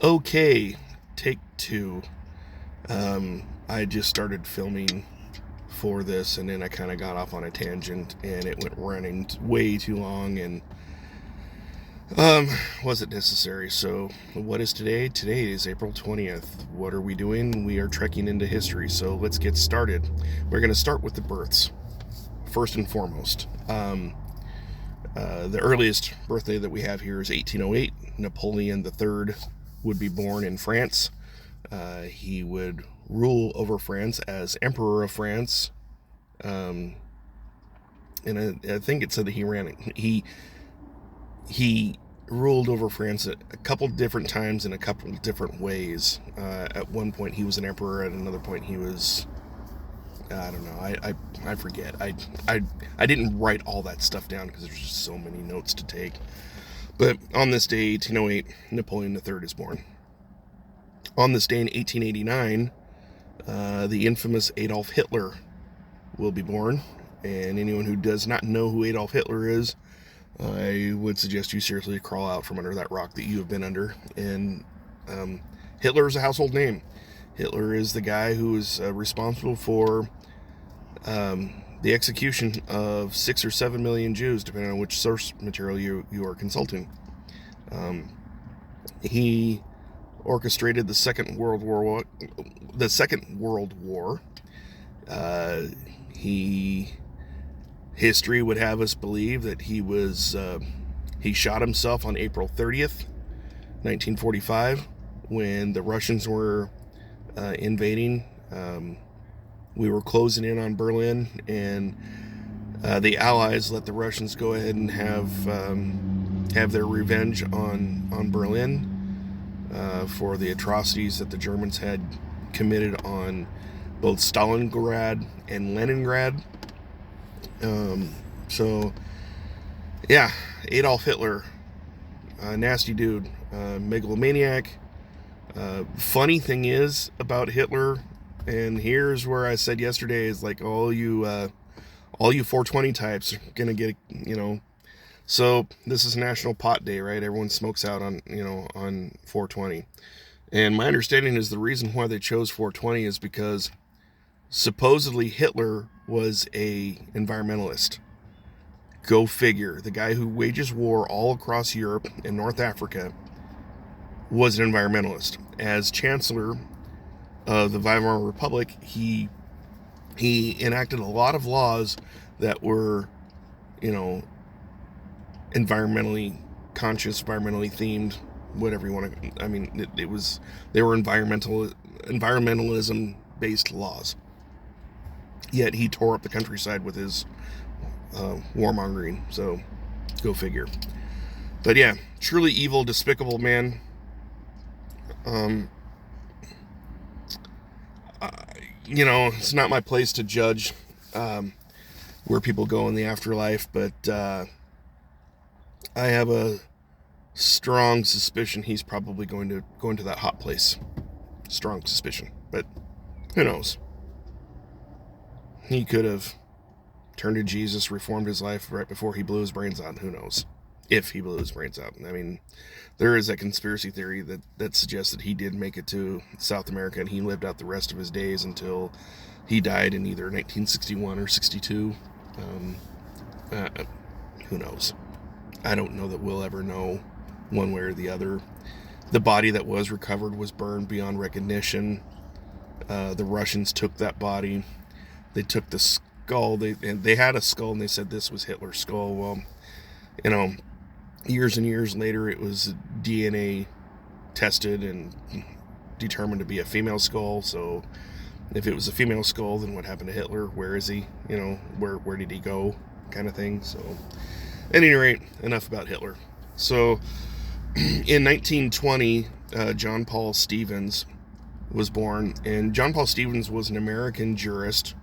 Okay, take two. I just started filming for this, and then I kind of got off on a tangent, and it went running way too long, and um, wasn't necessary. So, what is today? Today is April 20th. What are we doing? We are trekking into history. So let's get started. We're going to start with the births first and foremost. The earliest birthday that we have here is 1808. Napoleon III would be born in France. He would rule over France as Emperor of France. Um, and I think it said that he ruled over France a couple different times in a couple different ways. At one point, he was an emperor. At another point, he was, I don't know. I forget. I didn't write all that stuff down because there's just so many notes to take. But on this day, 1808, Napoleon III is born. On this day in 1889, the infamous Adolf Hitler will be born. And anyone who does not know who Adolf Hitler is, I would suggest you seriously crawl out from under that rock that you have been under. And Hitler is a household name. Hitler is the guy who is responsible for the execution of 6 or 7 million Jews, depending on which source material you are consulting. He orchestrated the Second World War. The Second World War. He History would have us believe that he shot himself on April 30th, 1945, when the Russians were invading. We were closing in on Berlin, and the Allies let the Russians go ahead and have their revenge on Berlin for the atrocities that the Germans had committed on both Stalingrad and Leningrad. So, yeah, Adolf Hitler, nasty dude, megalomaniac. Funny thing is about Hitler, and here's where I said yesterday is like all you 420 types are gonna get. So this is National Pot Day, right? Everyone smokes out on 420, and my understanding is the reason why they chose 420 is because supposedly Hitler was a environmentalist. Go figure. The guy who wages war all across Europe and North Africa was an environmentalist. As Chancellor of the Weimar Republic, he enacted a lot of laws that were, you know, environmentally conscious, environmentally themed, whatever you want to. I mean, they were environmentalism based laws. Yet he tore up the countryside with his warmongering. So, go figure. But yeah, truly evil, despicable man. Um, uh, it's not my place to judge where people go in the afterlife, but I have a strong suspicion he's probably going to that hot place. Strong suspicion, but who knows? He could have turned to Jesus, reformed his life right before he blew his brains out. Who knows? If he blew his brains out. I mean, there is a conspiracy theory that suggests that he did make it to South America and he lived out the rest of his days until he died in either 1961 or 62. Um, uh, who knows? I don't know that we'll ever know one way or the other. The body that was recovered was burned beyond recognition. The Russians took that body. They took the skull. They had a skull and they said this was Hitler's skull. Well, you know, years and years later, it was DNA tested and determined to be a female skull. So, if it was a female skull, then what happened to Hitler? Where is he? Where did he go? Kind of thing. So, at any rate, enough about Hitler. So, in 1920, John Paul Stevens was born, and John Paul Stevens was an American jurist.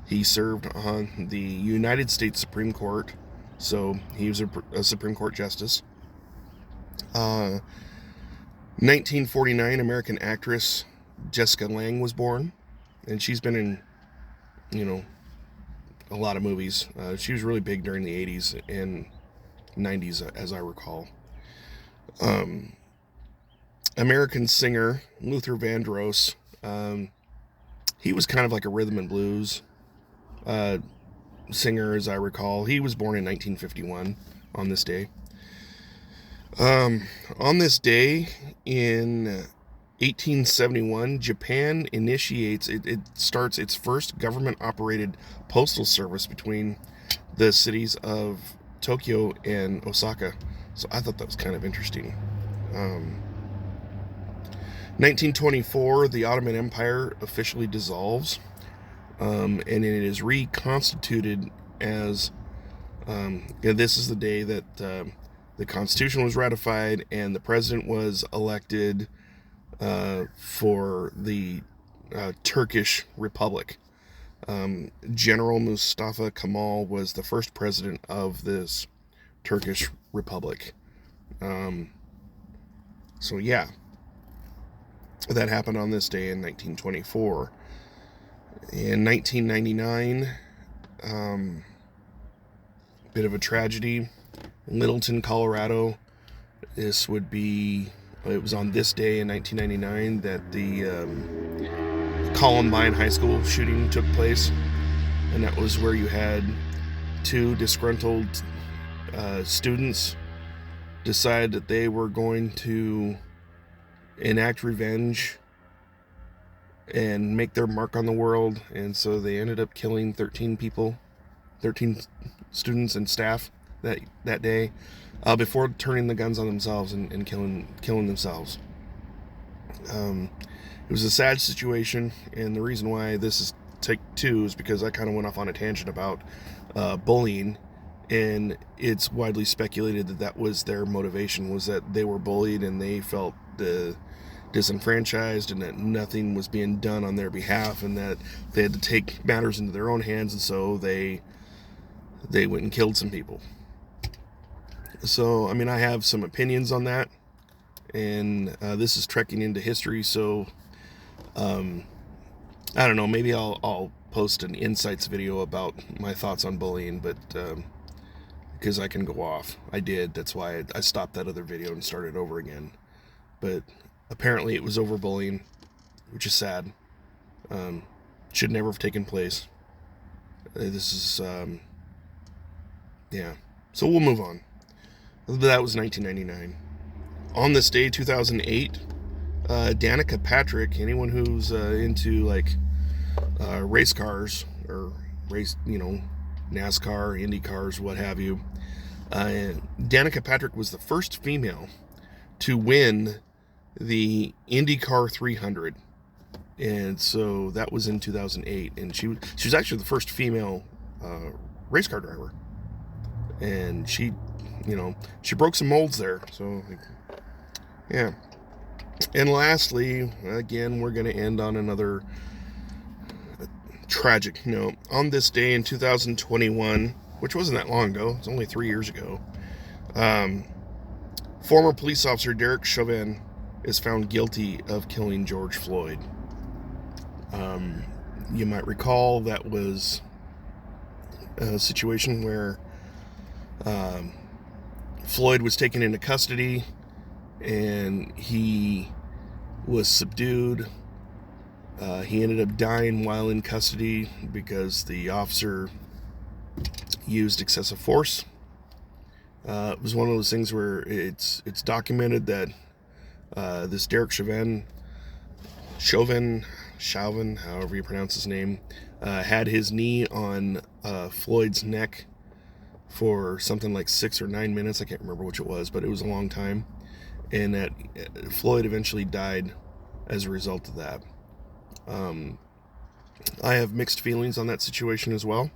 He served on the United States Supreme Court, so he was a Supreme Court justice. 1949, American actress Jessica Lange was born, and she's been in, a lot of movies. She was really big during the 80s and 90s, as I recall. Um, American singer Luther Vandross. He was kind of like a rhythm and blues uh, singer, as I recall. He was born in 1951 on this day. On this day in 1871, Japan initiates, it starts its first government operated postal service between the cities of Tokyo and Osaka. So I thought that was kind of interesting. 1924, the Ottoman Empire officially dissolves, and it is reconstituted as, this is the day that the Constitution was ratified and the president was elected for the Turkish Republic. General Mustafa Kemal was the first president of this Turkish Republic. So yeah, that happened on this day in 1924. In 1999, bit of a tragedy. Littleton, Colorado. It was on this day in 1999 that the Columbine High School shooting took place. And that was where you had two disgruntled students decide that they were going to enact revenge and make their mark on the world. And so they ended up killing 13 students and staff that day, before turning the guns on themselves and killing themselves. It was a sad situation, and the reason why this is take two is because I kind of went off on a tangent about bullying, and it's widely speculated that was their motivation, was that they were bullied and they felt disenfranchised and that nothing was being done on their behalf, and that they had to take matters into their own hands, and so they went and killed some people. So, I mean, I have some opinions on that, and this is trekking into history, so I don't know, maybe I'll post an insights video about my thoughts on bullying, but because I can go off. I did, that's why I stopped that other video and started over again. But apparently it was over bullying, which is sad. Should never have taken place. This is, yeah. So we'll move on. That was 1999. On this day, 2008, Danica Patrick, anyone who's into like race cars or NASCAR, Indy cars, what have you, Danica Patrick was the first female to win the IndyCar 300. And so that was in 2008, and she was actually the first female race car driver, and she broke some molds there. So yeah. And lastly, again, we're going to end on another tragic note. On this day in 2021, which wasn't that long ago, it's only 3 years ago, former police officer Derek Chauvin is found guilty of killing George Floyd. You might recall that was a situation where Floyd was taken into custody and he was subdued. He ended up dying while in custody because the officer used excessive force. It was one of those things where it's documented that this Derek Chauvin, however you pronounce his name, had his knee on Floyd's neck for something like 6 or 9 minutes. I can't remember which it was, but it was a long time. And that Floyd eventually died as a result of that. I have mixed feelings on that situation as well.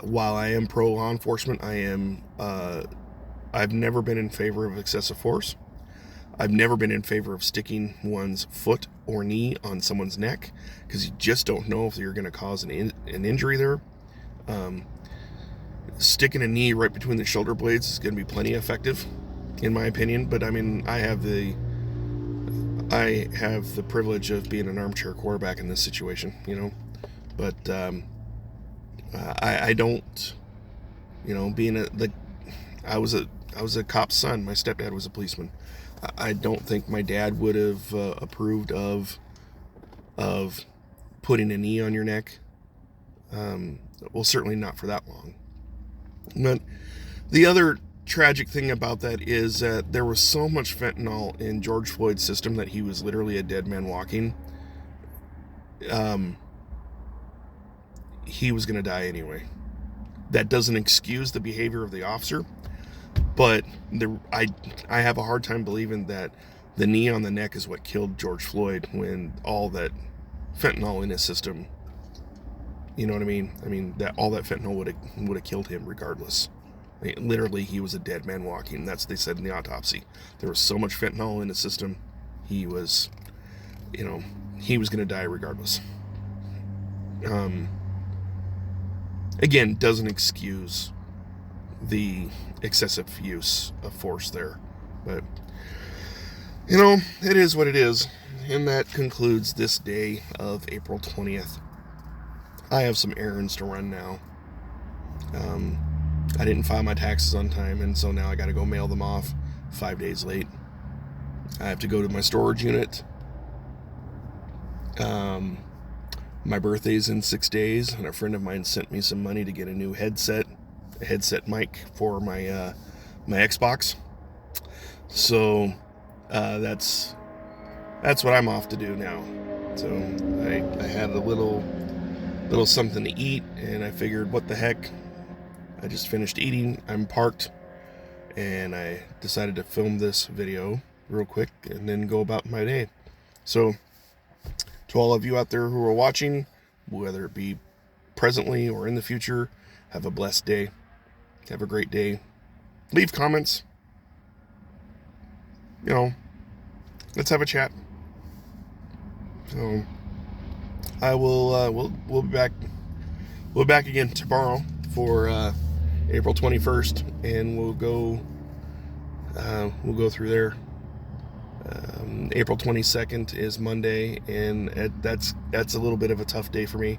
While I am pro law enforcement, I've never been in favor of excessive force. I've never been in favor of sticking one's foot or knee on someone's neck, because you just don't know if you're going to cause an injury there. Sticking a knee right between the shoulder blades is going to be plenty effective, in my opinion. But I mean, I have the privilege of being an armchair quarterback in this situation, But I don't, being I was a cop's son. My stepdad was a policeman. I don't think my dad would have approved of putting a knee on your neck. Well, certainly not for that long. But the other tragic thing about that is that there was so much fentanyl in George Floyd's system that he was literally a dead man walking. He was going to die anyway. That doesn't excuse the behavior of the officer, but I have a hard time believing that the knee on the neck is what killed George Floyd when all that fentanyl in his system, you know what I mean? I mean, that all that fentanyl would have killed him regardless. I mean, literally, he was a dead man walking. That's what they said in the autopsy. There was so much fentanyl in his system, he was going to die regardless. Again, doesn't excuse the excessive use of force there. But, it is what it is. And that concludes this day of April 20th. I have some errands to run now. I didn't file my taxes on time, and so now I got to go mail them off 5 days late. I have to go to my storage unit. My birthday's in 6 days, and a friend of mine sent me some money to get a new headset mic for my my Xbox. So that's what I'm off to do now. So I had a little something to eat, and I figured, what the heck? I just finished eating. I'm parked, and I decided to film this video real quick and then go about my day. So to all of you out there who are watching, whether it be presently or in the future, have a blessed day. Have a great day. Leave comments. Let's have a chat. So I will we'll be back. We'll be back again tomorrow for April 21st, and we'll go through there. April 22nd is Monday, and that's a little bit of a tough day for me.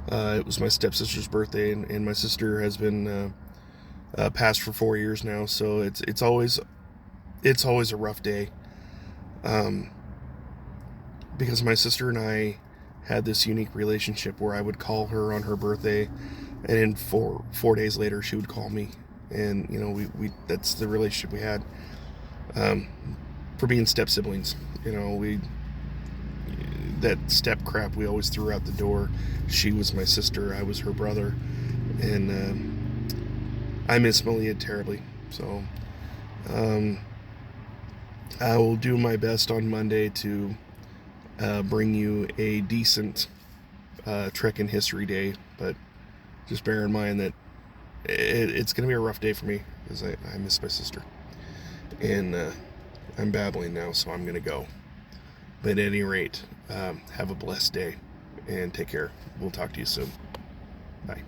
It was my stepsister's birthday, and my sister has been passed for 4 years now, so it's always a rough day. Because my sister and I had this unique relationship where I would call her on her birthday, and then 4 days later she would call me, and we that's the relationship we had. For being step siblings, that step crap we always threw out the door. She was my sister, I was her brother, and I miss Malia terribly. So I will do my best on Monday to bring you a decent Trek in History day, but just bear in mind that it's going to be a rough day for me, because I miss my sister, and I'm babbling now, so I'm going to go. But at any rate, have a blessed day, and take care. We'll talk to you soon. Bye.